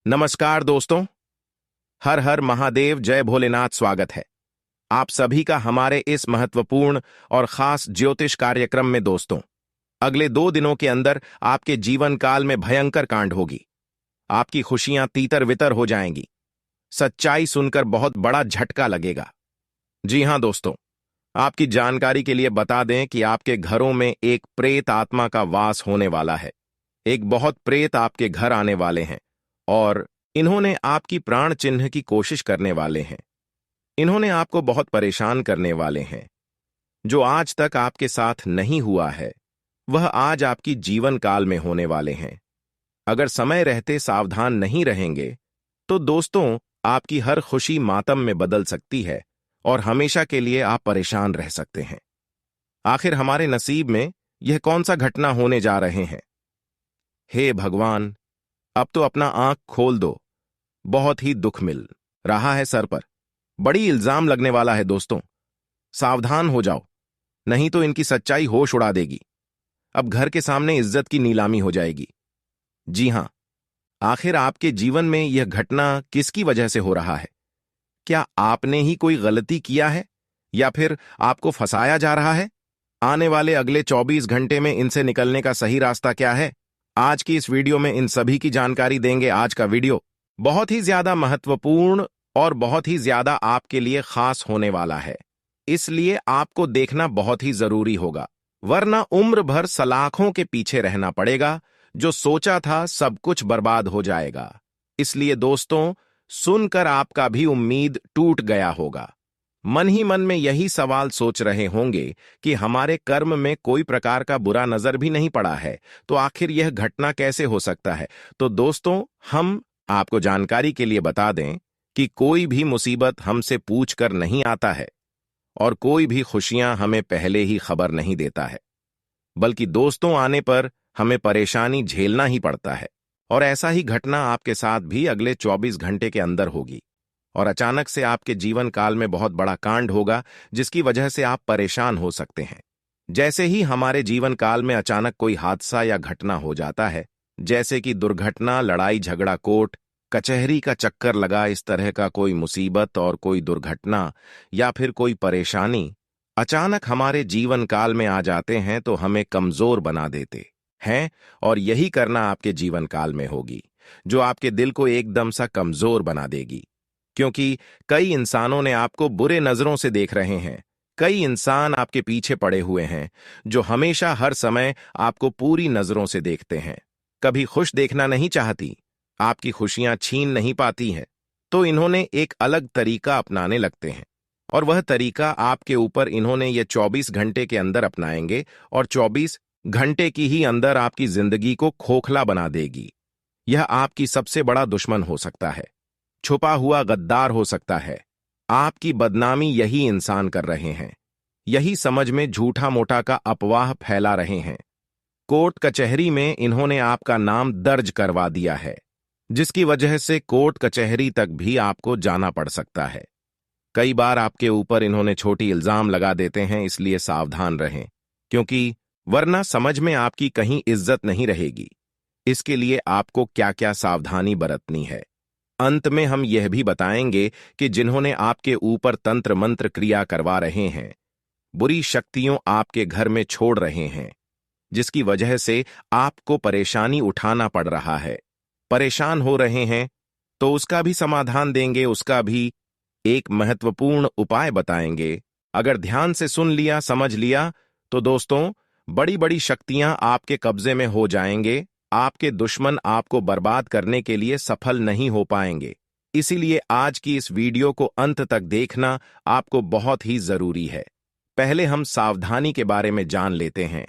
नमस्कार दोस्तों। हर हर महादेव, जय भोलेनाथ। स्वागत है आप सभी का हमारे इस महत्वपूर्ण और खास ज्योतिष कार्यक्रम में। दोस्तों, अगले 2 दिनों के अंदर आपके जीवन काल में भयंकर कांड होगी। आपकी खुशियां तीतर वितर हो जाएंगी। सच्चाई सुनकर बहुत बड़ा झटका लगेगा। जी हां दोस्तों, आपकी जानकारी के लिए बता दें कि आपके घरों में एक प्रेत आत्मा का वास होने वाला है। एक बहुत प्रेत आपके घर आने वाले हैं और इन्होंने आपकी प्राण चिन्ह की कोशिश करने वाले हैं। इन्होंने आपको बहुत परेशान करने वाले हैं। जो आज तक आपके साथ नहीं हुआ है वह आज आपकी जीवन काल में होने वाले हैं। अगर समय रहते सावधान नहीं रहेंगे तो दोस्तों, आपकी हर खुशी मातम में बदल सकती है और हमेशा के लिए आप परेशान रह सकते हैं। आखिर हमारे नसीब में यह कौन सा घटना होने जा रहे हैं? हे भगवान, अब तो अपना आंख खोल दो। बहुत ही दुख मिल रहा है सर पर। बड़ी इल्जाम लगने वाला है दोस्तों। सावधान हो जाओ, नहीं तो इनकी सच्चाई होश उड़ा देगी। अब घर के सामने इज्जत की नीलामी हो जाएगी। जी हां, आखिर आपके जीवन में यह घटना किसकी वजह से हो रहा है? क्या आपने ही कोई गलती किया है या फिर आपको फंसाया जा रहा है? आने वाले अगले 24 घंटे में इनसे निकलने का सही रास्ता क्या है? आज की इस वीडियो में इन सभी की जानकारी देंगे। आज का वीडियो बहुत ही ज्यादा महत्वपूर्ण और बहुत ही ज्यादा आपके लिए खास होने वाला है, इसलिए आपको देखना बहुत ही जरूरी होगा, वरना उम्र भर सलाखों के पीछे रहना पड़ेगा। जो सोचा था सब कुछ बर्बाद हो जाएगा। इसलिए दोस्तों, सुनकर आपका भी उम्मीद टूट गया होगा। मन ही मन में यही सवाल सोच रहे होंगे कि हमारे कर्म में कोई प्रकार का बुरा नजर भी नहीं पड़ा है, तो आखिर यह घटना कैसे हो सकता है? तो दोस्तों, हम आपको जानकारी के लिए बता दें कि कोई भी मुसीबत हमसे पूछकर नहीं आता है और कोई भी खुशियां हमें पहले ही खबर नहीं देता है, बल्कि दोस्तों आने पर हमें परेशानी झेलना ही पड़ता है। और ऐसा ही घटना आपके साथ भी अगले 24 घंटे के अंदर होगी और अचानक से आपके जीवन काल में बहुत बड़ा कांड होगा, जिसकी वजह से आप परेशान हो सकते हैं। जैसे ही हमारे जीवन काल में अचानक कोई हादसा या घटना हो जाता है, जैसे कि दुर्घटना, लड़ाई झगड़ा, कोर्ट कचहरी का चक्कर लगा, इस तरह का कोई मुसीबत और कोई दुर्घटना या फिर कोई परेशानी अचानक हमारे जीवन काल में आ जाते हैं तो हमें कमजोर बना देते हैं। और यही करना आपके जीवन काल में होगी, जो आपके दिल को एकदम सा कमजोर बना देगी। क्योंकि कई इंसानों ने आपको बुरे नजरों से देख रहे हैं। कई इंसान आपके पीछे पड़े हुए हैं जो हमेशा हर समय आपको पूरी नजरों से देखते हैं। कभी खुश देखना नहीं चाहती, आपकी खुशियां छीन नहीं पाती हैं, तो इन्होंने एक अलग तरीका अपनाने लगते हैं। और वह तरीका आपके ऊपर इन्होंने ये 24 घंटे के अंदर अपनाएंगे और 24 घंटे की ही अंदर आपकी जिंदगी को खोखला बना देगी। यह आपकी सबसे बड़ा दुश्मन हो सकता है, छुपा हुआ गद्दार हो सकता है। आपकी बदनामी यही इंसान कर रहे हैं, यही समझ में झूठा मोटा का अफवाह फैला रहे हैं। कोर्ट कचहरी में इन्होंने आपका नाम दर्ज करवा दिया है, जिसकी वजह से कोर्ट कचहरी तक भी आपको जाना पड़ सकता है। कई बार आपके ऊपर इन्होंने छोटी इल्जाम लगा देते हैं, इसलिए सावधान रहें, क्योंकि वरना समझ में आपकी कहीं इज्जत नहीं रहेगी। इसके लिए आपको क्या क्या सावधानी बरतनी है, अंत में हम यह भी बताएंगे कि जिन्होंने आपके ऊपर तंत्र मंत्र क्रिया करवा रहे हैं, बुरी शक्तियों आपके घर में छोड़ रहे हैं, जिसकी वजह से आपको परेशानी उठाना पड़ रहा है, परेशान हो रहे हैं, तो उसका भी समाधान देंगे, उसका भी एक महत्वपूर्ण उपाय बताएंगे। अगर ध्यान से सुन लिया, समझ लिया, तो दोस्तों, बड़ी बड़ी शक्तियां आपके कब्जे में हो जाएंगे। आपके दुश्मन आपको बर्बाद करने के लिए सफल नहीं हो पाएंगे। इसीलिए आज की इस वीडियो को अंत तक देखना आपको बहुत ही जरूरी है। पहले हम सावधानी के बारे में जान लेते हैं।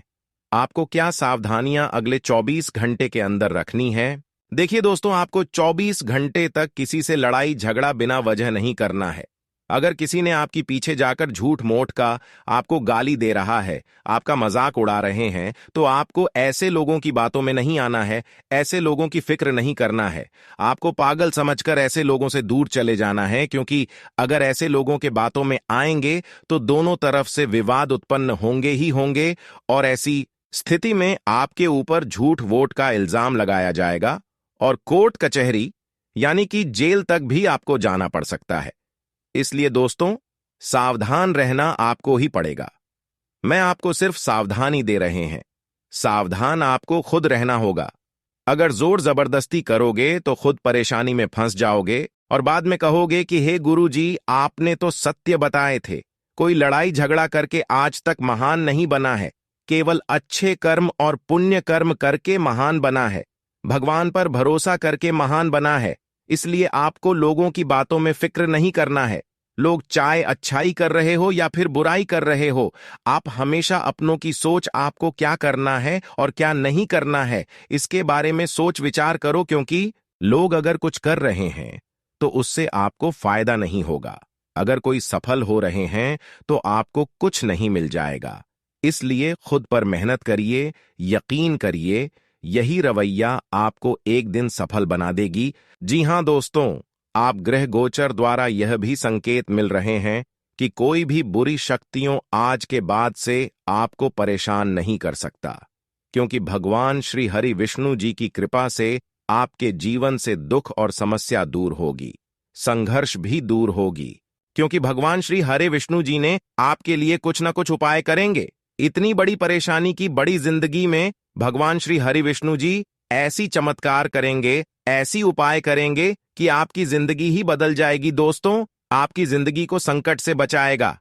आपको क्या सावधानियां अगले 24 घंटे के अंदर रखनी है? देखिए दोस्तों, आपको 24 घंटे तक किसी से लड़ाई झगड़ा बिना वजह नहीं करना है। अगर किसी ने आपकी पीछे जाकर झूठ मूठ का आपको गाली दे रहा है, आपका मजाक उड़ा रहे हैं, तो आपको ऐसे लोगों की बातों में नहीं आना है, ऐसे लोगों की फिक्र नहीं करना है। आपको पागल समझकर ऐसे लोगों से दूर चले जाना है, क्योंकि अगर ऐसे लोगों के बातों में आएंगे तो दोनों तरफ से विवाद उत्पन्न होंगे ही होंगे और ऐसी स्थिति में आपके ऊपर झूठ वोट का इल्जाम लगाया जाएगा और कोर्ट कचहरी यानी कि जेल तक भी आपको जाना पड़ सकता है। इसलिए दोस्तों, सावधान रहना आपको ही पड़ेगा। मैं आपको सिर्फ सावधानी दे रहे हैं, सावधान आपको खुद रहना होगा। अगर जोर जबरदस्ती करोगे तो खुद परेशानी में फंस जाओगे और बाद में कहोगे कि हे गुरुजी, आपने तो सत्य बताए थे। कोई लड़ाई झगड़ा करके आज तक महान नहीं बना है, केवल अच्छे कर्म और पुण्य कर्म करके महान बना है, भगवान पर भरोसा करके महान बना है। इसलिए आपको लोगों की बातों में फिक्र नहीं करना है। लोग चाहे अच्छाई कर रहे हो या फिर बुराई कर रहे हो, आप हमेशा अपनों की सोच, आपको क्या करना है और क्या नहीं करना है, इसके बारे में सोच विचार करो, क्योंकि लोग अगर कुछ कर रहे हैं तो उससे आपको फायदा नहीं होगा। अगर कोई सफल हो रहे हैं तो आपको कुछ नहीं मिल जाएगा। इसलिए खुद पर मेहनत करिए, यकीन करिए, यही रवैया आपको एक दिन सफल बना देगी। जी हां दोस्तों, आप ग्रह गोचर द्वारा यह भी संकेत मिल रहे हैं कि कोई भी बुरी शक्तियों आज के बाद से आपको परेशान नहीं कर सकता, क्योंकि भगवान श्री हरि विष्णु जी की कृपा से आपके जीवन से दुख और समस्या दूर होगी, संघर्ष भी दूर होगी, क्योंकि भगवान श्री हरि विष्णु जी ने आपके लिए कुछ ना कुछ उपाय करेंगे। इतनी बड़ी परेशानी की बड़ी जिंदगी में भगवान श्री हरि विष्णु जी ऐसी चमत्कार करेंगे, ऐसी उपाय करेंगे कि आपकी जिंदगी ही बदल जाएगी। दोस्तों, आपकी जिंदगी को संकट से बचाएगा।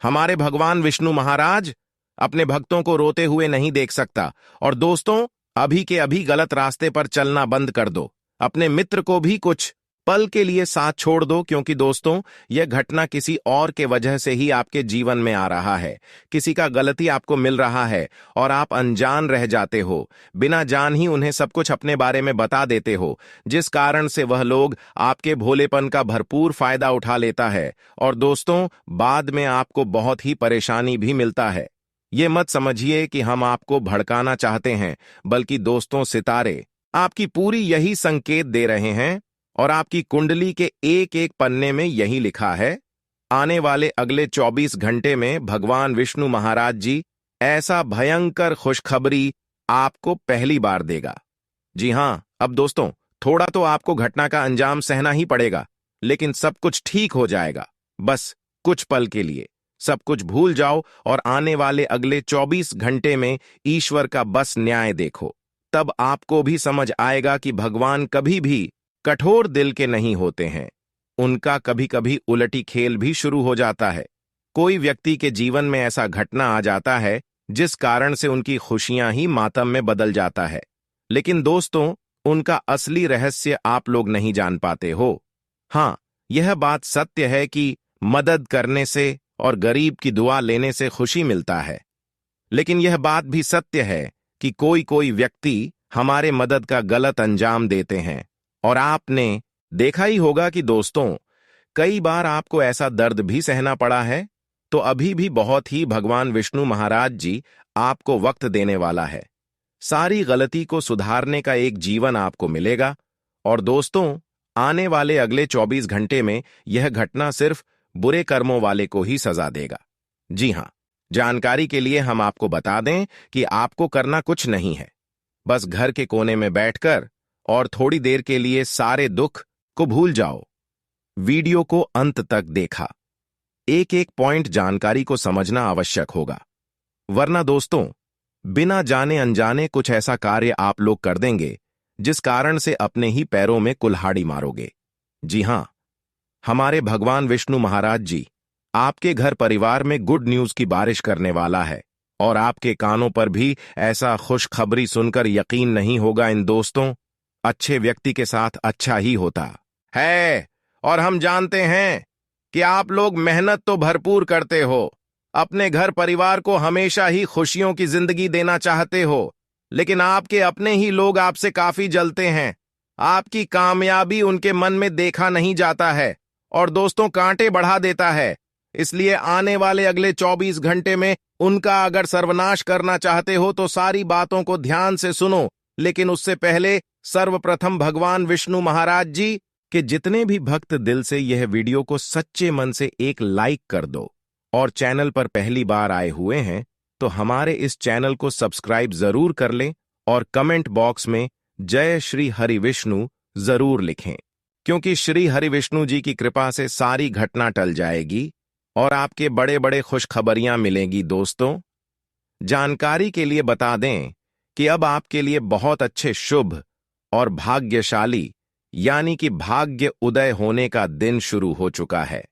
हमारे भगवान विष्णु महाराज अपने भक्तों को रोते हुए नहीं देख सकता। और दोस्तों, अभी के अभी गलत रास्ते पर चलना बंद कर दो, अपने मित्र को भी कुछ पल के लिए साथ छोड़ दो, क्योंकि दोस्तों, यह घटना किसी और के वजह से ही आपके जीवन में आ रहा है। किसी का गलती आपको मिल रहा है और आप अनजान रह जाते हो, बिना जान ही उन्हें सब कुछ अपने बारे में बता देते हो, जिस कारण से वह लोग आपके भोलेपन का भरपूर फायदा उठा लेता है और दोस्तों, बाद में आपको बहुत ही परेशानी भी मिलता है। ये मत समझिए कि हम आपको भड़काना चाहते हैं, बल्कि दोस्तों, सितारे आपकी पूरी यही संकेत दे रहे हैं और आपकी कुंडली के एक एक पन्ने में यही लिखा है। आने वाले अगले 24 घंटे में भगवान विष्णु महाराज जी ऐसा भयंकर खुशखबरी आपको पहली बार देगा। जी हां, अब दोस्तों, थोड़ा तो आपको घटना का अंजाम सहना ही पड़ेगा, लेकिन सब कुछ ठीक हो जाएगा। बस कुछ पल के लिए सब कुछ भूल जाओ और आने वाले अगले 24 घंटे में ईश्वर का बस न्याय देखो। तब आपको भी समझ आएगा कि भगवान कभी भी कठोर दिल के नहीं होते हैं। उनका कभी कभी उलटी खेल भी शुरू हो जाता है। कोई व्यक्ति के जीवन में ऐसा घटना आ जाता है जिस कारण से उनकी खुशियां ही मातम में बदल जाता है, लेकिन दोस्तों, उनका असली रहस्य आप लोग नहीं जान पाते हो। हां, यह बात सत्य है कि मदद करने से और गरीब की दुआ लेने से खुशी मिलता है, लेकिन यह बात भी सत्य है कि कोई कोई व्यक्ति हमारे मदद का गलत अंजाम देते हैं। और आपने देखा ही होगा कि दोस्तों, कई बार आपको ऐसा दर्द भी सहना पड़ा है। तो अभी भी बहुत ही भगवान विष्णु महाराज जी आपको वक्त देने वाला है। सारी गलती को सुधारने का एक जीवन आपको मिलेगा। और दोस्तों, आने वाले अगले 24 घंटे में यह घटना सिर्फ बुरे कर्मों वाले को ही सजा देगा। जी हां, जानकारी के लिए हम आपको बता दें कि आपको करना कुछ नहीं है, बस घर के कोने में बैठकर और थोड़ी देर के लिए सारे दुख को भूल जाओ। वीडियो को अंत तक देखा, एक एक पॉइंट जानकारी को समझना आवश्यक होगा, वरना दोस्तों, बिना जाने अनजाने कुछ ऐसा कार्य आप लोग कर देंगे जिस कारण से अपने ही पैरों में कुल्हाड़ी मारोगे। जी हां, हमारे भगवान विष्णु महाराज जी आपके घर परिवार में गुड न्यूज की बारिश करने वाला है और आपके कानों पर भी ऐसा खुशखबरी सुनकर यकीन नहीं होगा। इन दोस्तों, अच्छे व्यक्ति के साथ अच्छा ही होता है और हम जानते हैं कि आप लोग मेहनत तो भरपूर करते हो, अपने घर परिवार को हमेशा ही खुशियों की जिंदगी देना चाहते हो, लेकिन आपके अपने ही लोग आपसे काफी जलते हैं। आपकी कामयाबी उनके मन में देखा नहीं जाता है और दोस्तों, कांटे बढ़ा देता है। इसलिए आने वाले अगले 24 घंटे में उनका अगर सर्वनाश करना चाहते हो तो सारी बातों को ध्यान से सुनो, लेकिन उससे पहले सर्वप्रथम भगवान विष्णु महाराज जी के जितने भी भक्त दिल से यह वीडियो को सच्चे मन से एक लाइक कर दो और चैनल पर पहली बार आए हुए हैं तो हमारे इस चैनल को सब्सक्राइब जरूर कर लें और कमेंट बॉक्स में जय श्री हरि विष्णु जरूर लिखें। क्योंकि श्री हरि विष्णु जी की कृपा से सारी घटना टल जाएगी और आपके बड़े बड़े खुशखबरियां मिलेंगी। दोस्तों, जानकारी के लिए बता दें कि अब आपके लिए बहुत अच्छे शुभ और भाग्यशाली यानी कि भाग्य उदय होने का दिन शुरू हो चुका है।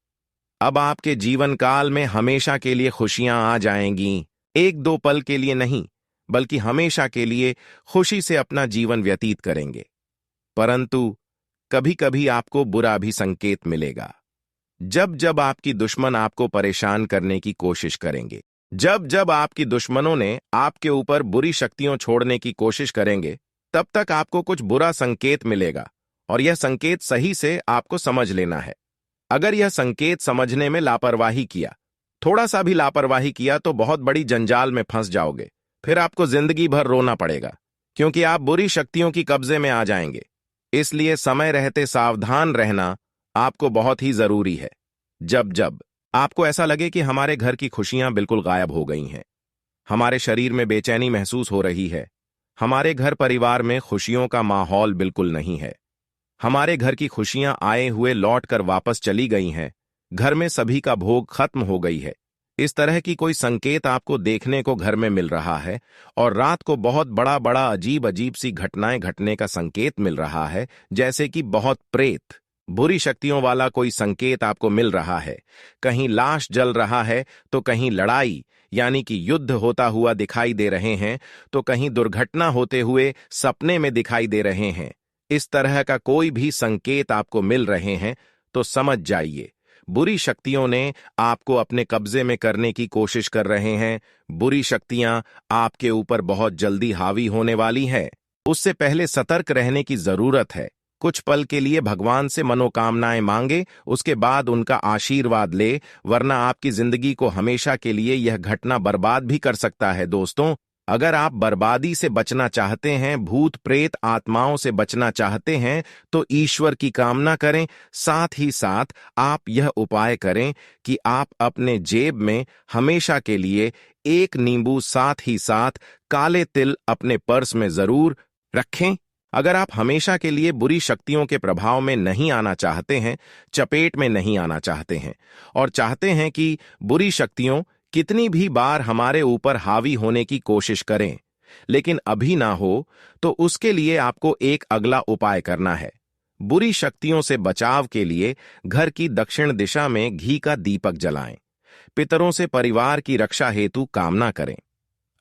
अब आपके जीवन काल में हमेशा के लिए खुशियां आ जाएंगी। एक दो पल के लिए नहीं, बल्कि हमेशा के लिए खुशी से अपना जीवन व्यतीत करेंगे। परंतु कभी कभी आपको बुरा भी संकेत मिलेगा। जब जब आपकी दुश्मन आपको परेशान करने की कोशिश करेंगे, जब जब आपकी दुश्मनों ने आपके ऊपर बुरी शक्तियों छोड़ने की कोशिश करेंगे, तब तक आपको कुछ बुरा संकेत मिलेगा और यह संकेत सही से आपको समझ लेना है। अगर यह संकेत समझने में लापरवाही किया, थोड़ा सा भी लापरवाही किया, तो बहुत बड़ी जंजाल में फंस जाओगे। फिर आपको जिंदगी भर रोना पड़ेगा, क्योंकि आप बुरी शक्तियों की कब्जे में आ जाएंगे। इसलिए समय रहते सावधान रहना आपको बहुत ही जरूरी है। जब जब आपको ऐसा लगे कि हमारे घर की खुशियां बिल्कुल गायब हो गई हैं, हमारे शरीर में बेचैनी महसूस हो रही है, हमारे घर परिवार में खुशियों का माहौल बिल्कुल नहीं है, हमारे घर की खुशियां आए हुए लौट कर वापस चली गई हैं, घर में सभी का भोग खत्म हो गई है, इस तरह की कोई संकेत आपको देखने को घर में मिल रहा है और रात को बहुत बड़ा बड़ा अजीब अजीब सी घटनाएं घटने का संकेत मिल रहा है, जैसे कि बहुत प्रेत बुरी शक्तियों वाला कोई संकेत आपको मिल रहा है, कहीं लाश जल रहा है तो कहीं लड़ाई यानी कि युद्ध होता हुआ दिखाई दे रहे हैं, तो कहीं दुर्घटना होते हुए सपने में दिखाई दे रहे हैं। इस तरह का कोई भी संकेत आपको मिल रहे हैं तो समझ जाइए, बुरी शक्तियों ने आपको अपने कब्जे में करने की कोशिश कर रहे हैं। बुरी शक्तियां आपके ऊपर बहुत जल्दी हावी होने वाली है। उससे पहले सतर्क रहने की जरूरत है। कुछ पल के लिए भगवान से मनोकामनाएं मांगे, उसके बाद उनका आशीर्वाद ले, वरना आपकी जिंदगी को हमेशा के लिए यह घटना बर्बाद भी कर सकता है। दोस्तों, अगर आप बर्बादी से बचना चाहते हैं, भूत प्रेत आत्माओं से बचना चाहते हैं, तो ईश्वर की कामना करें। साथ ही साथ आप यह उपाय करें कि आप अपने जेब में हमेशा के लिए एक नींबू, साथ ही साथ काले तिल अपने पर्स में जरूर रखें। अगर आप हमेशा के लिए बुरी शक्तियों के प्रभाव में नहीं आना चाहते हैं, चपेट में नहीं आना चाहते हैं और चाहते हैं कि बुरी शक्तियों कितनी भी बार हमारे ऊपर हावी होने की कोशिश करें लेकिन अभी ना हो, तो उसके लिए आपको एक अगला उपाय करना है। बुरी शक्तियों से बचाव के लिए घर की दक्षिण दिशा में घी का दीपक जलाएं। पितरों से परिवार की रक्षा हेतु कामना करें।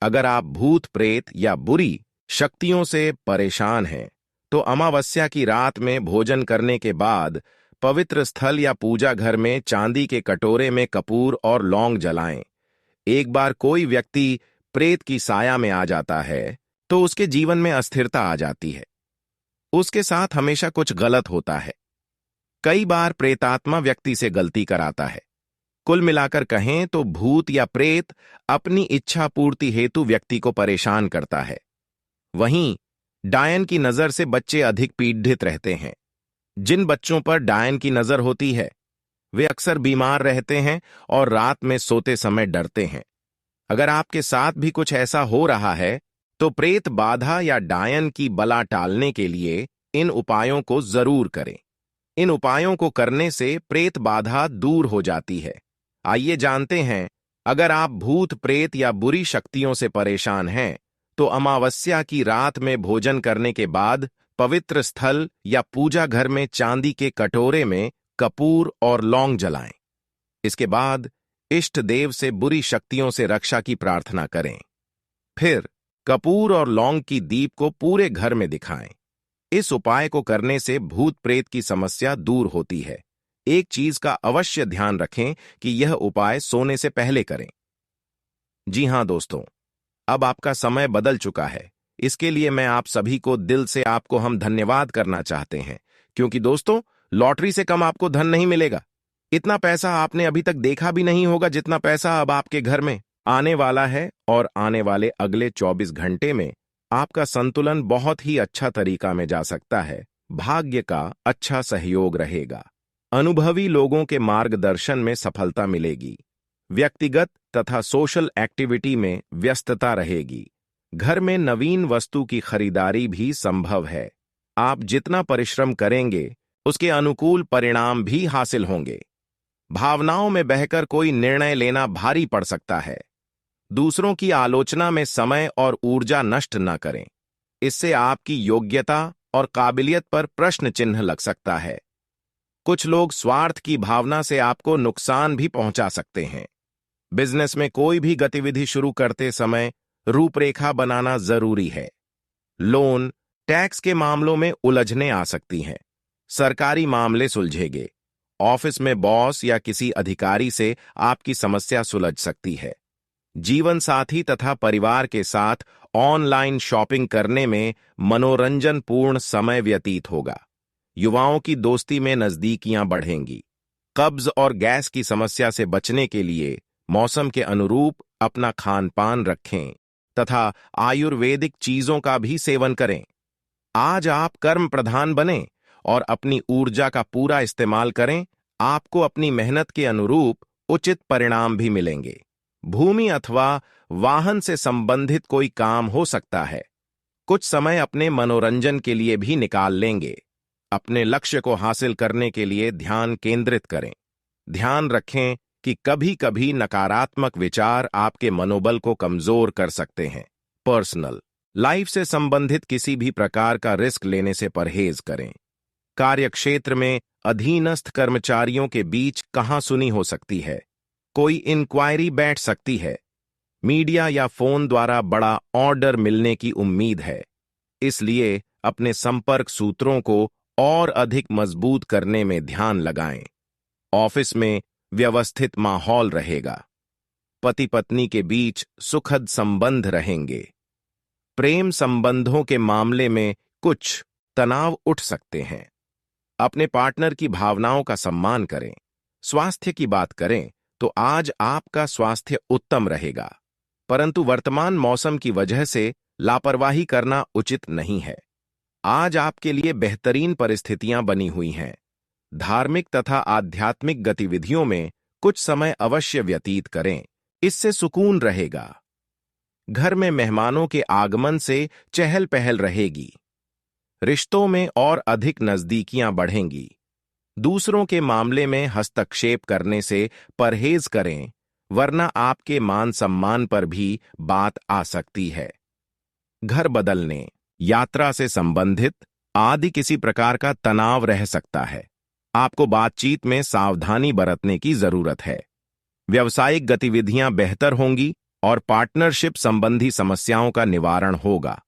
अगर आप भूत प्रेत या बुरी शक्तियों से परेशान हैं, तो अमावस्या की रात में भोजन करने के बाद पवित्र स्थल या पूजा घर में चांदी के कटोरे में कपूर और लौंग जलाएं। एक बार कोई व्यक्ति प्रेत की साया में आ जाता है तो उसके जीवन में अस्थिरता आ जाती है, उसके साथ हमेशा कुछ गलत होता है। कई बार प्रेतात्मा व्यक्ति से गलती कराता है। कुल मिलाकर कहें तो भूत या प्रेत अपनी इच्छा पूर्ति हेतु व्यक्ति को परेशान करता है। वहीं डायन की नजर से बच्चे अधिक पीड़ित रहते हैं। जिन बच्चों पर डायन की नजर होती है वे अक्सर बीमार रहते हैं और रात में सोते समय डरते हैं। अगर आपके साथ भी कुछ ऐसा हो रहा है तो प्रेत बाधा या डायन की बला टालने के लिए इन उपायों को जरूर करें। इन उपायों को करने से प्रेत बाधा दूर हो जाती है। आइए जानते हैं, अगर आप भूत प्रेत या बुरी शक्तियों से परेशान हैं तो अमावस्या की रात में भोजन करने के बाद पवित्र स्थल या पूजा घर में चांदी के कटोरे में कपूर और लौंग जलाएं। इसके बाद इष्ट देव से बुरी शक्तियों से रक्षा की प्रार्थना करें। फिर कपूर और लौंग की दीप को पूरे घर में दिखाएं। इस उपाय को करने से भूत प्रेत की समस्या दूर होती है। एक चीज का अवश्य ध्यान रखें कि यह उपाय सोने से पहले करें। जी हां दोस्तों, अब आपका समय बदल चुका है। इसके लिए मैं आप सभी को दिल से आपको हम धन्यवाद करना चाहते हैं, क्योंकि दोस्तों, लॉटरी से कम आपको धन नहीं मिलेगा। इतना पैसा आपने अभी तक देखा भी नहीं होगा जितना पैसा अब आपके घर में आने वाला है। और आने वाले अगले 24 घंटे में आपका संतुलन बहुत ही अच्छा तरीका में जा सकता है। भाग्य का अच्छा सहयोग रहेगा। अनुभवी लोगों के मार्गदर्शन में सफलता मिलेगी। व्यक्तिगत तथा सोशल एक्टिविटी में व्यस्तता रहेगी। घर में नवीन वस्तु की खरीदारी भी संभव है। आप जितना परिश्रम करेंगे उसके अनुकूल परिणाम भी हासिल होंगे। भावनाओं में बहकर कोई निर्णय लेना भारी पड़ सकता है। दूसरों की आलोचना में समय और ऊर्जा नष्ट न करें। इससे आपकी योग्यता और काबिलियत पर प्रश्न चिन्ह लग सकता है। कुछ लोग स्वार्थ की भावना से आपको नुकसान भी पहुंचा सकते हैं। बिजनेस में कोई भी गतिविधि शुरू करते समय रूपरेखा बनाना जरूरी है। लोन, टैक्स के मामलों में उलझनें आ सकती हैं। सरकारी मामले सुलझेंगे। ऑफिस में बॉस या किसी अधिकारी से आपकी समस्या सुलझ सकती है। जीवन साथी तथा परिवार के साथ ऑनलाइन शॉपिंग करने में मनोरंजनपूर्ण समय व्यतीत होगा। युवाओं की दोस्ती में नजदीकियां बढ़ेंगी। कब्ज और गैस की समस्या से बचने के लिए मौसम के अनुरूप अपना खान पान रखें तथा आयुर्वेदिक चीजों का भी सेवन करें। आज आप कर्म प्रधान बनें और अपनी ऊर्जा का पूरा इस्तेमाल करें। आपको अपनी मेहनत के अनुरूप उचित परिणाम भी मिलेंगे। भूमि अथवा वाहन से संबंधित कोई काम हो सकता है। कुछ समय अपने मनोरंजन के लिए भी निकाल लेंगे। अपने लक्ष्य को हासिल करने के लिए ध्यान केंद्रित करें। ध्यान रखें कि कभी-कभी नकारात्मक विचार आपके मनोबल को कमजोर कर सकते हैं। पर्सनल लाइफ से संबंधित किसी भी प्रकार का रिस्क लेने से परहेज करें। कार्यक्षेत्र में अधीनस्थ कर्मचारियों के बीच कहासुनी हो सकती है। कोई इंक्वायरी बैठ सकती है। मीडिया या फोन द्वारा बड़ा ऑर्डर मिलने की उम्मीद है। इसलिए अपने संपर्क सूत्रों को और अधिक मजबूत करने में ध्यान लगाएं। ऑफिस में व्यवस्थित माहौल रहेगा। पति पत्नी के बीच सुखद संबंध रहेंगे। प्रेम संबंधों के मामले में कुछ तनाव उठ सकते हैं। अपने पार्टनर की भावनाओं का सम्मान करें। स्वास्थ्य की बात करें तो आज आपका स्वास्थ्य उत्तम रहेगा, परंतु वर्तमान मौसम की वजह से लापरवाही करना उचित नहीं है। आज आपके लिए बेहतरीन परिस्थितियां बनी हुई हैं। धार्मिक तथा आध्यात्मिक गतिविधियों में कुछ समय अवश्य व्यतीत करें, इससे सुकून रहेगा। घर में मेहमानों के आगमन से चहल पहल रहेगी। रिश्तों में और अधिक नजदीकियां बढ़ेंगी। दूसरों के मामले में हस्तक्षेप करने से परहेज करें, वरना आपके मान सम्मान पर भी बात आ सकती है। घर बदलने, यात्रा से संबंधित आदि किसी प्रकार का तनाव रह सकता है। आपको बातचीत में सावधानी बरतने की जरूरत है। व्यावसायिक गतिविधियां बेहतर होंगी और पार्टनरशिप संबंधी समस्याओं का निवारण होगा।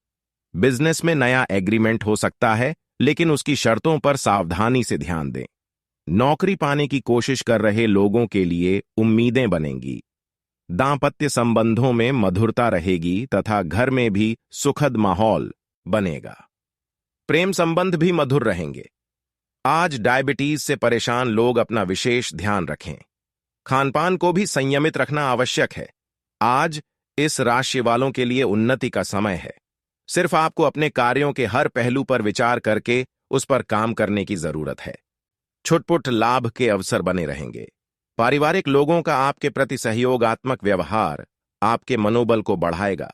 बिजनेस में नया एग्रीमेंट हो सकता है, लेकिन उसकी शर्तों पर सावधानी से ध्यान दें। नौकरी पाने की कोशिश कर रहे लोगों के लिए उम्मीदें बनेंगी। दांपत्य संबंधों में मधुरता रहेगी तथा घर में भी सुखद माहौल बनेगा। प्रेम संबंध भी मधुर रहेंगे। आज डायबिटीज से परेशान लोग अपना विशेष ध्यान रखें। खानपान को भी संयमित रखना आवश्यक है। आज इस राशि वालों के लिए उन्नति का समय है। सिर्फ आपको अपने कार्यों के हर पहलू पर विचार करके उस पर काम करने की जरूरत है। छुटपुट लाभ के अवसर बने रहेंगे। पारिवारिक लोगों का आपके प्रति सहयोगात्मक व्यवहार आपके मनोबल को बढ़ाएगा।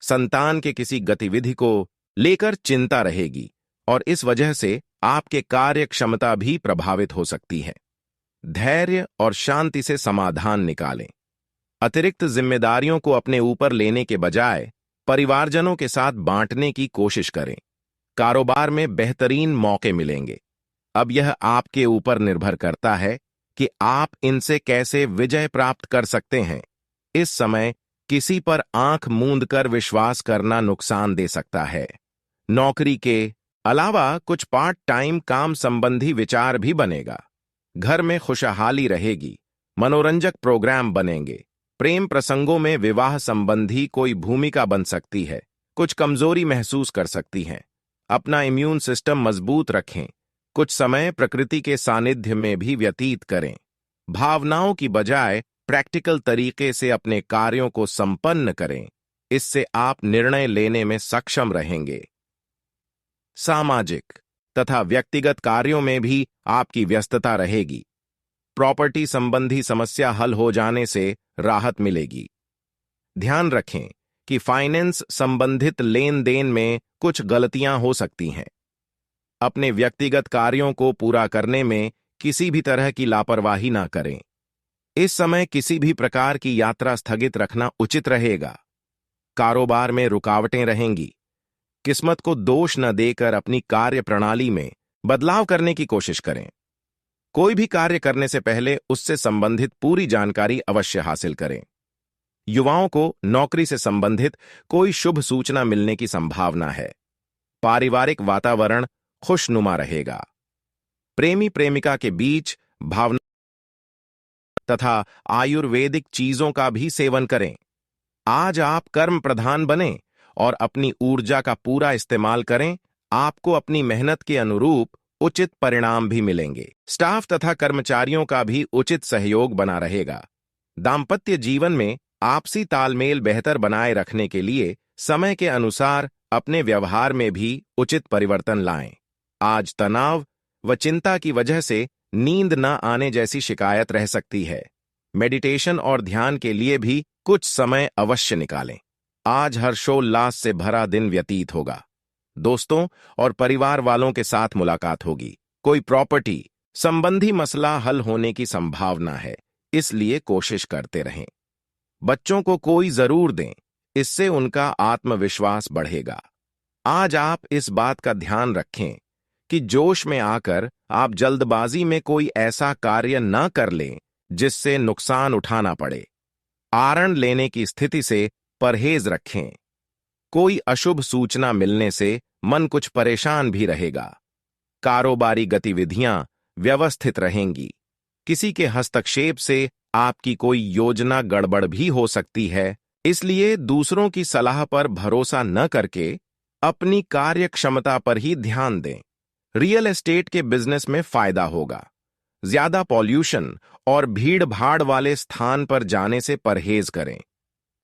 संतान के किसी गतिविधि को लेकर चिंता रहेगी और इस वजह से आपके कार्य क्षमता भी प्रभावित हो सकती है। धैर्य और शांति से समाधान निकालें। अतिरिक्त जिम्मेदारियों को अपने ऊपर लेने के बजाय परिवारजनों के साथ बांटने की कोशिश करें। कारोबार में बेहतरीन मौके मिलेंगे। अब यह आपके ऊपर निर्भर करता है कि आप इनसे कैसे विजय प्राप्त कर सकते हैं। इस समय किसी पर आंख मूंद कर विश्वास करना नुकसान दे सकता है। नौकरी के अलावा कुछ पार्ट टाइम काम संबंधी विचार भी बनेगा। घर में खुशहाली रहेगी। मनोरंजक प्रोग्राम बनेंगे। प्रेम प्रसंगों में विवाह संबंधी कोई भूमिका बन सकती है। कुछ कमजोरी महसूस कर सकती हैं। अपना इम्यून सिस्टम मजबूत रखें। कुछ समय प्रकृति के सानिध्य में भी व्यतीत करें। भावनाओं की बजाय प्रैक्टिकल तरीके से अपने कार्यों को संपन्न करें। इससे आप निर्णय लेने में सक्षम रहेंगे। सामाजिक तथा व्यक्तिगत कार्यों में भी आपकी व्यस्तता रहेगी। प्रॉपर्टी संबंधी समस्या हल हो जाने से राहत मिलेगी। ध्यान रखें कि फाइनेंस संबंधित लेन देन में कुछ गलतियां हो सकती हैं। अपने व्यक्तिगत कार्यों को पूरा करने में किसी भी तरह की लापरवाही ना करें। इस समय किसी भी प्रकार की यात्रा स्थगित रखना उचित रहेगा। कारोबार में रुकावटें रहेंगी। किस्मत को दोष न देकर अपनी कार्य प्रणाली में बदलाव करने की कोशिश करें। कोई भी कार्य करने से पहले उससे संबंधित पूरी जानकारी अवश्य हासिल करें। युवाओं को नौकरी से संबंधित कोई शुभ सूचना मिलने की संभावना है। पारिवारिक वातावरण खुशनुमा रहेगा। प्रेमी प्रेमिका के बीच भावना तथा आयुर्वेदिक चीजों का भी सेवन करें। आज आप कर्म प्रधान बने और अपनी ऊर्जा का पूरा इस्तेमाल करें। आपको अपनी मेहनत के अनुरूप उचित परिणाम भी मिलेंगे। स्टाफ तथा कर्मचारियों का भी उचित सहयोग बना रहेगा। दांपत्य जीवन में आपसी तालमेल बेहतर बनाए रखने के लिए समय के अनुसार अपने व्यवहार में भी उचित परिवर्तन लाएं। आज तनाव व चिंता की वजह से नींद न आने जैसी शिकायत रह सकती है। मेडिटेशन और ध्यान के लिए भी कुछ समय अवश्य निकालें। आज हर्षोल्लास से भरा दिन व्यतीत होगा। दोस्तों और परिवार वालों के साथ मुलाकात होगी। कोई प्रॉपर्टी संबंधी मसला हल होने की संभावना है, इसलिए कोशिश करते रहें। बच्चों को कोई जरूर दें, इससे उनका आत्मविश्वास बढ़ेगा। आज आप इस बात का ध्यान रखें कि जोश में आकर आप जल्दबाजी में कोई ऐसा कार्य न कर लें जिससे नुकसान उठाना पड़े। आरण लेने की स्थिति से परहेज रखें। कोई अशुभ सूचना मिलने से मन कुछ परेशान भी रहेगा। कारोबारी गतिविधियां व्यवस्थित रहेंगी। किसी के हस्तक्षेप से आपकी कोई योजना गड़बड़ भी हो सकती है, इसलिए दूसरों की सलाह पर भरोसा न करके अपनी कार्य क्षमता पर ही ध्यान दें। रियल एस्टेट के बिजनेस में फायदा होगा। ज्यादा पॉल्यूशन और भीड़ भाड़ वाले स्थान पर जाने से परहेज करें।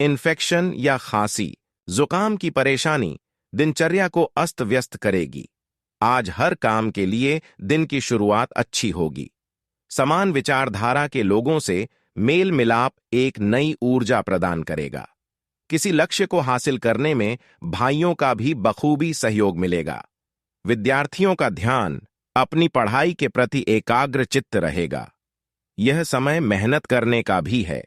इन्फेक्शन या खांसी, जुकाम की परेशानी दिनचर्या को अस्त व्यस्त करेगी। आज हर काम के लिए दिन की शुरुआत अच्छी होगी। समान विचारधारा के लोगों से मेल मिलाप एक नई ऊर्जा प्रदान करेगा। किसी लक्ष्य को हासिल करने में भाइयों का भी बखूबी सहयोग मिलेगा। विद्यार्थियों का ध्यान अपनी पढ़ाई के प्रति एकाग्र चित्त रहेगा। यह समय मेहनत करने का भी है।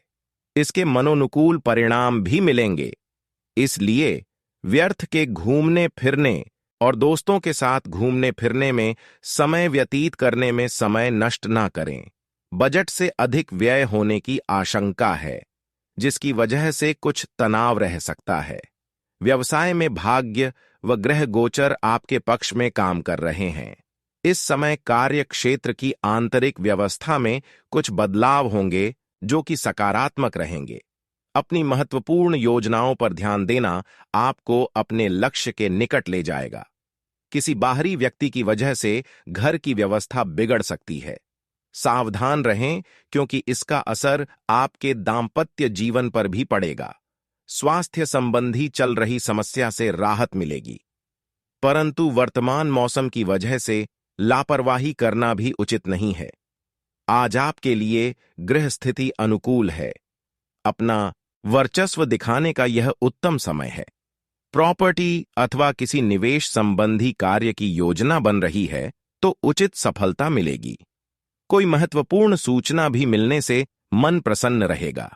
इसके मनोनुकूल परिणाम भी मिलेंगे, इसलिए व्यर्थ के घूमने फिरने और दोस्तों के साथ घूमने फिरने में समय व्यतीत करने में समय नष्ट ना करें। बजट से अधिक व्यय होने की आशंका है, जिसकी वजह से कुछ तनाव रह सकता है। व्यवसाय में भाग्य व ग्रह गोचर आपके पक्ष में काम कर रहे हैं। इस समय कार्य क्षेत्र की आंतरिक व्यवस्था में कुछ बदलाव होंगे जो कि सकारात्मक रहेंगे। अपनी महत्वपूर्ण योजनाओं पर ध्यान देना आपको अपने लक्ष्य के निकट ले जाएगा। किसी बाहरी व्यक्ति की वजह से घर की व्यवस्था बिगड़ सकती है। सावधान रहें, क्योंकि इसका असर आपके दांपत्य जीवन पर भी पड़ेगा। स्वास्थ्य संबंधी चल रही समस्या से राहत मिलेगी, परंतु वर्तमान मौसम की वजह से लापरवाही करना भी उचित नहीं है। आज आपके लिए गृह स्थिति अनुकूल है। अपना वर्चस्व दिखाने का यह उत्तम समय है। प्रॉपर्टी अथवा किसी निवेश संबंधी कार्य की योजना बन रही है तो उचित सफलता मिलेगी। कोई महत्वपूर्ण सूचना भी मिलने से मन प्रसन्न रहेगा।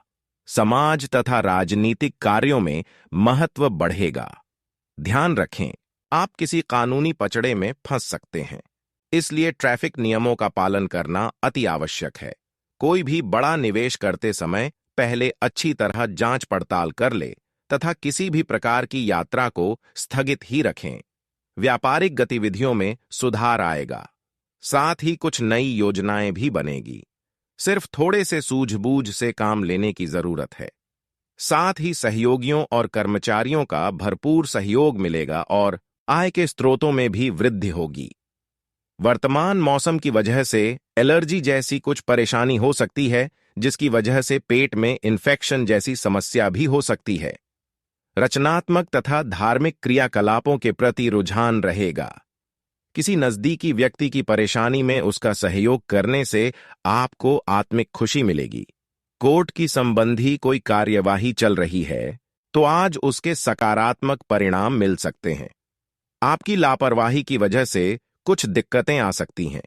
समाज तथा राजनीतिक कार्यों में महत्व बढ़ेगा। ध्यान रखें, आप किसी कानूनी पचड़े में फंस सकते हैं, इसलिए ट्रैफिक नियमों का पालन करना अति आवश्यक है। कोई भी बड़ा निवेश करते समय पहले अच्छी तरह जांच पड़ताल कर ले तथा किसी भी प्रकार की यात्रा को स्थगित ही रखें। व्यापारिक गतिविधियों में सुधार आएगा। साथ ही कुछ नई योजनाएं भी बनेगी। सिर्फ थोड़े से सूझबूझ से काम लेने की जरूरत है। साथ ही सहयोगियों और कर्मचारियों का भरपूर सहयोग मिलेगा और आय के स्रोतों में भी वृद्धि होगी। वर्तमान मौसम की वजह से एलर्जी जैसी कुछ परेशानी हो सकती है, जिसकी वजह से पेट में इन्फेक्शन जैसी समस्या भी हो सकती है। रचनात्मक तथा धार्मिक क्रियाकलापों के प्रति रुझान रहेगा। किसी नजदीकी व्यक्ति की परेशानी में उसका सहयोग करने से आपको आत्मिक खुशी मिलेगी। कोर्ट की संबंधी कोई कार्यवाही चल रही है तो आज उसके सकारात्मक परिणाम मिल सकते हैं। आपकी लापरवाही की वजह से कुछ दिक्कतें आ सकती हैं।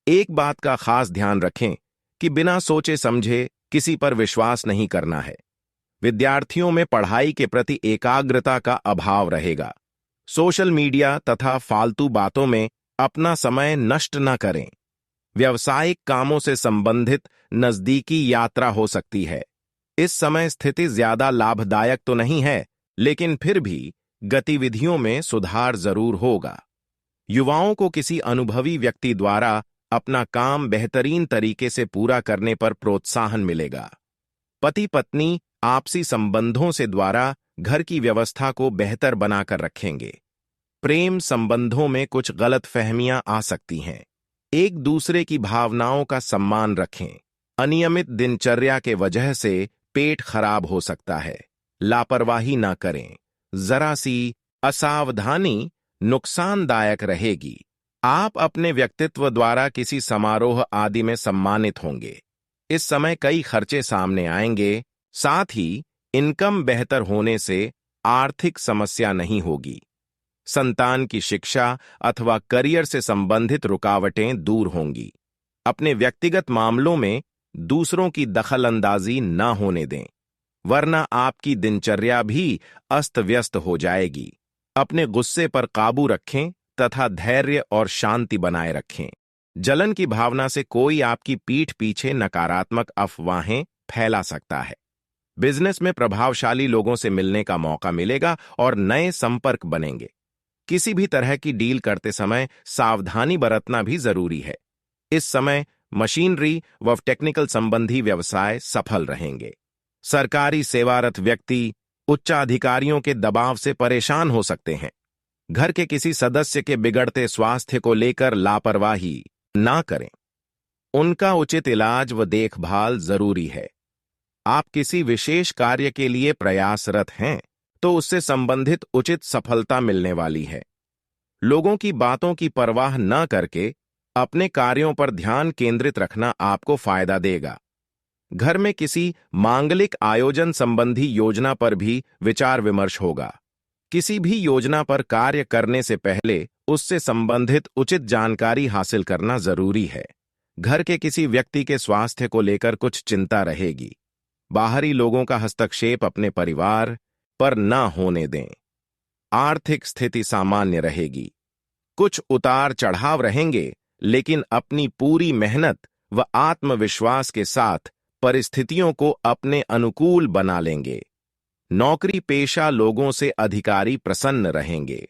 एक बात का खास ध्यान रखें कि बिना सोचे समझे किसी पर विश्वास नहीं करना है। विद्यार्थियों में पढ़ाई के प्रति एकाग्रता का अभाव रहेगा। सोशल मीडिया तथा फालतू बातों में अपना समय नष्ट न करें। व्यावसायिक कामों से संबंधित नजदीकी यात्रा हो सकती है। इस समय स्थिति ज्यादा लाभदायक तो नहीं है, लेकिन फिर भी गतिविधियों में सुधार जरूर होगा। युवाओं को किसी अनुभवी व्यक्ति द्वारा अपना काम बेहतरीन तरीके से पूरा करने पर प्रोत्साहन मिलेगा। पति पत्नी आपसी संबंधों से द्वारा घर की व्यवस्था को बेहतर बनाकर रखेंगे। प्रेम संबंधों में कुछ गलतफहमियां आ सकती हैं। एक दूसरे की भावनाओं का सम्मान रखें। अनियमित दिनचर्या के वजह से पेट खराब हो सकता है। लापरवाही ना करें। जरा सी असावधानी नुकसानदायक रहेगी। आप अपने व्यक्तित्व द्वारा किसी समारोह आदि में सम्मानित होंगे। इस समय कई खर्चे सामने आएंगे। साथ ही इनकम बेहतर होने से आर्थिक समस्या नहीं होगी। संतान की शिक्षा अथवा करियर से संबंधित रुकावटें दूर होंगी। अपने व्यक्तिगत मामलों में दूसरों की दखलंदाजी न होने दें, वरना आपकी दिनचर्या भी अस्त व्यस्त हो जाएगी। अपने गुस्से पर काबू रखें तथा धैर्य और शांति बनाए रखें। जलन की भावना से कोई आपकी पीठ पीछे नकारात्मक अफवाहें फैला सकता है। बिजनेस में प्रभावशाली लोगों से मिलने का मौका मिलेगा और नए संपर्क बनेंगे। किसी भी तरह की डील करते समय सावधानी बरतना भी जरूरी है। इस समय मशीनरी व टेक्निकल संबंधी व्यवसाय सफल रहेंगे। सरकारी सेवारत व्यक्ति उच्चाधिकारियों के दबाव से परेशान हो सकते हैं। घर के किसी सदस्य के बिगड़ते स्वास्थ्य को लेकर लापरवाही ना करें। उनका उचित इलाज व देखभाल जरूरी है। आप किसी विशेष कार्य के लिए प्रयासरत हैं तो उससे संबंधित उचित सफलता मिलने वाली है। लोगों की बातों की परवाह न करके अपने कार्यों पर ध्यान केंद्रित रखना आपको फायदा देगा। घर में किसी मांगलिक आयोजन संबंधी योजना पर भी विचार विमर्श होगा। किसी भी योजना पर कार्य करने से पहले उससे संबंधित उचित जानकारी हासिल करना जरूरी है। घर के किसी व्यक्ति के स्वास्थ्य को लेकर कुछ चिंता रहेगी। बाहरी लोगों का हस्तक्षेप अपने परिवार पर न होने दें। आर्थिक स्थिति सामान्य रहेगी। कुछ उतार चढ़ाव रहेंगे, लेकिन अपनी पूरी मेहनत व आत्मविश्वास के साथ परिस्थितियों को अपने अनुकूल बना लेंगे। नौकरी पेशा लोगों से अधिकारी प्रसन्न रहेंगे।